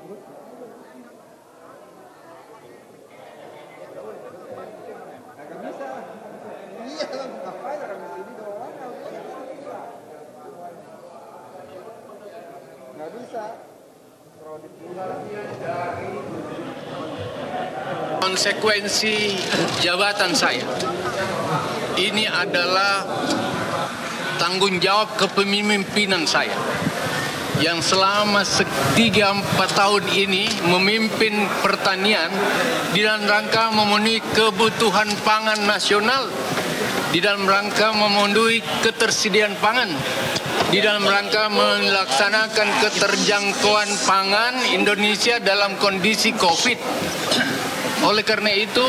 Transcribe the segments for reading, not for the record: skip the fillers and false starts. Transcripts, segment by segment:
Nggak bisa. Konsekuensi jabatan saya ini adalah tanggung jawab kepemimpinan saya yang selama 3-4 tahun ini memimpin pertanian di dalam rangka memenuhi kebutuhan pangan nasional, di dalam rangka memenuhi ketersediaan pangan, di dalam rangka melaksanakan keterjangkauan pangan Indonesia dalam kondisi COVID. Oleh karena itu,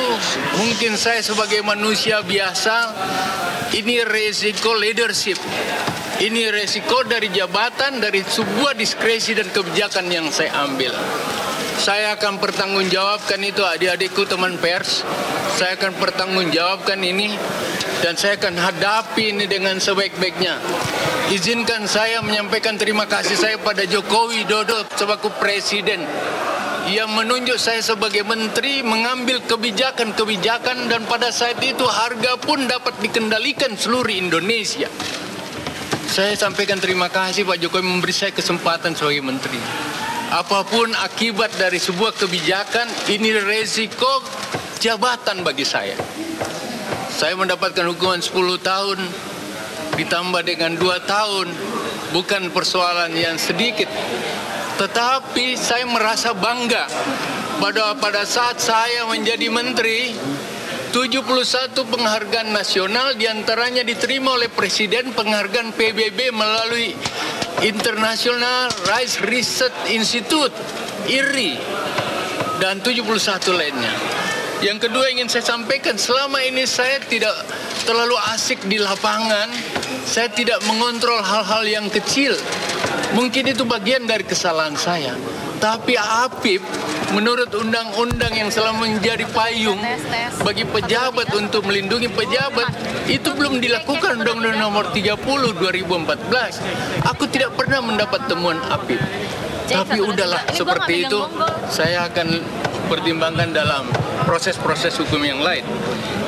mungkin saya sebagai manusia biasa, ini resiko leadership. Ini resiko dari jabatan, dari sebuah diskresi dan kebijakan yang saya ambil. Saya akan pertanggungjawabkan itu, adik-adikku teman pers. Saya akan pertanggungjawabkan ini dan saya akan hadapi ini dengan sebaik-baiknya. Izinkan saya menyampaikan terima kasih saya pada Jokowi Widodo sebagai presiden yang menunjuk saya sebagai menteri mengambil kebijakan-kebijakan dan pada saat itu harga pun dapat dikendalikan seluruh Indonesia. Saya sampaikan terima kasih Pak Jokowi memberi saya kesempatan sebagai menteri. Apapun akibat dari sebuah kebijakan, ini resiko jabatan bagi saya. Saya mendapatkan hukuman 10 tahun ditambah dengan 2 tahun, bukan persoalan yang sedikit. Tetapi saya merasa bangga pada saat saya menjadi menteri, 71 penghargaan nasional diantaranya diterima oleh Presiden, penghargaan PBB melalui International Rice Research Institute, IRI, dan 71 lainnya. Yang kedua ingin saya sampaikan, selama ini saya tidak terlalu asik di lapangan, saya tidak mengontrol hal-hal yang kecil. Mungkin itu bagian dari kesalahan saya. Tapi APIP menurut undang-undang yang selalu menjadi payung bagi pejabat untuk melindungi pejabat itu belum dilakukan. Undang-Undang nomor 30 2014. Aku tidak pernah mendapat temuan APIP. Tapi udahlah seperti itu, saya akan pertimbangkan dalam proses-proses hukum yang lain.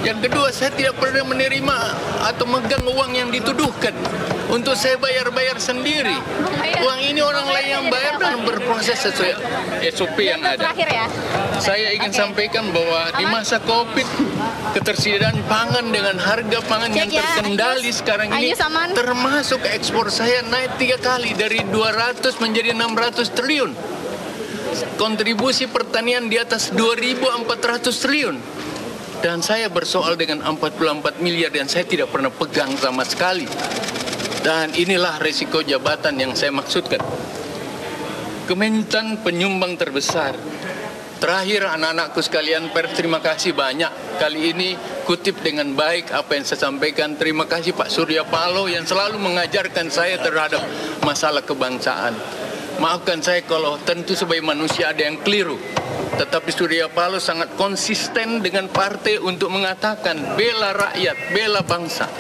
Yang kedua, saya tidak pernah menerima atau megang uang yang dituduhkan untuk saya bayar-bayar sendiri. Uang ini orang lain yang bayar dan berproses sesuai SOP yang ada. Saya ingin sampaikan bahwa di masa COVID, ketersediaan pangan dengan harga pangan yang terkendali sekarang ini, termasuk ekspor saya naik 3 kali dari 200 menjadi 600 triliun. Kontribusi pertanian di atas 2.400 triliun. Dan saya bersoal dengan 44 miliar dan saya tidak pernah pegang sama sekali. Dan inilah resiko jabatan yang saya maksudkan. Kementan penyumbang terbesar. Terakhir anak-anakku sekalian pers, terima kasih banyak. Kali ini kutip dengan baik apa yang saya sampaikan. Terima kasih Pak Surya Paloh yang selalu mengajarkan saya terhadap masalah kebangsaan. Maafkan saya kalau tentu sebagai manusia ada yang keliru. Tetapi Surya Paloh sangat konsisten dengan partai untuk mengatakan bela rakyat, bela bangsa.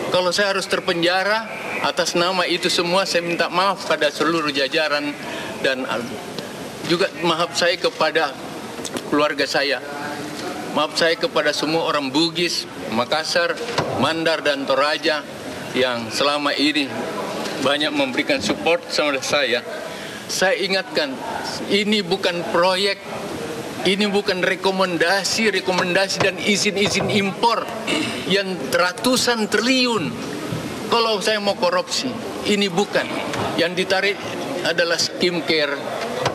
Kalau saya harus terpenjara atas nama itu semua, saya minta maaf pada seluruh jajaran dan juga maaf saya kepada keluarga saya. Maaf saya kepada semua orang Bugis, Makassar, Mandar, dan Toraja yang selama ini banyak memberikan support sama saya. Saya ingatkan, ini bukan proyek, ini bukan rekomendasi dan izin-izin impor yang ratusan triliun. Kalau saya mau korupsi, ini bukan. Yang ditarik adalah skincare,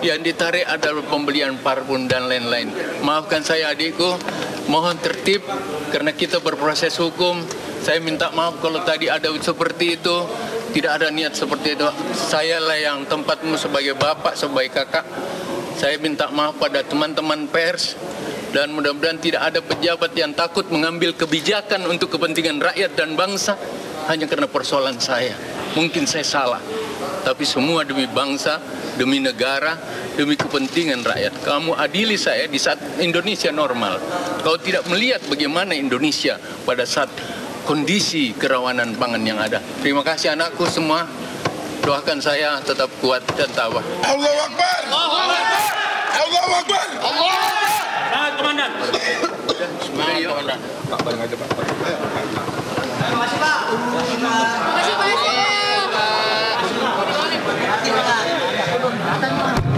yang ditarik adalah pembelian parfum dan lain-lain. Maafkan saya adikku, mohon tertib karena kita berproses hukum. Saya minta maaf kalau tadi ada seperti itu. Tidak ada niat seperti itu. Saya lah yang tempatmu sebagai bapak, sebagai kakak. Saya minta maaf pada teman-teman pers. Dan mudah-mudahan tidak ada pejabat yang takut mengambil kebijakan untuk kepentingan rakyat dan bangsa hanya karena persoalan saya. Mungkin saya salah. Tapi semua demi bangsa, demi negara, demi kepentingan rakyat. Kamu adili saya di saat Indonesia normal. Kau tidak melihat bagaimana Indonesia pada saat kondisi kerawanan pangan yang ada. Terima kasih anakku semua. Doakan saya tetap kuat dan tabah. Allahu Akbar. Akbar. Allah. Semangat komandan. Semangat komandan. Pak, bareng aja Pak. Terima kasih Pak. Terima kasih Pak.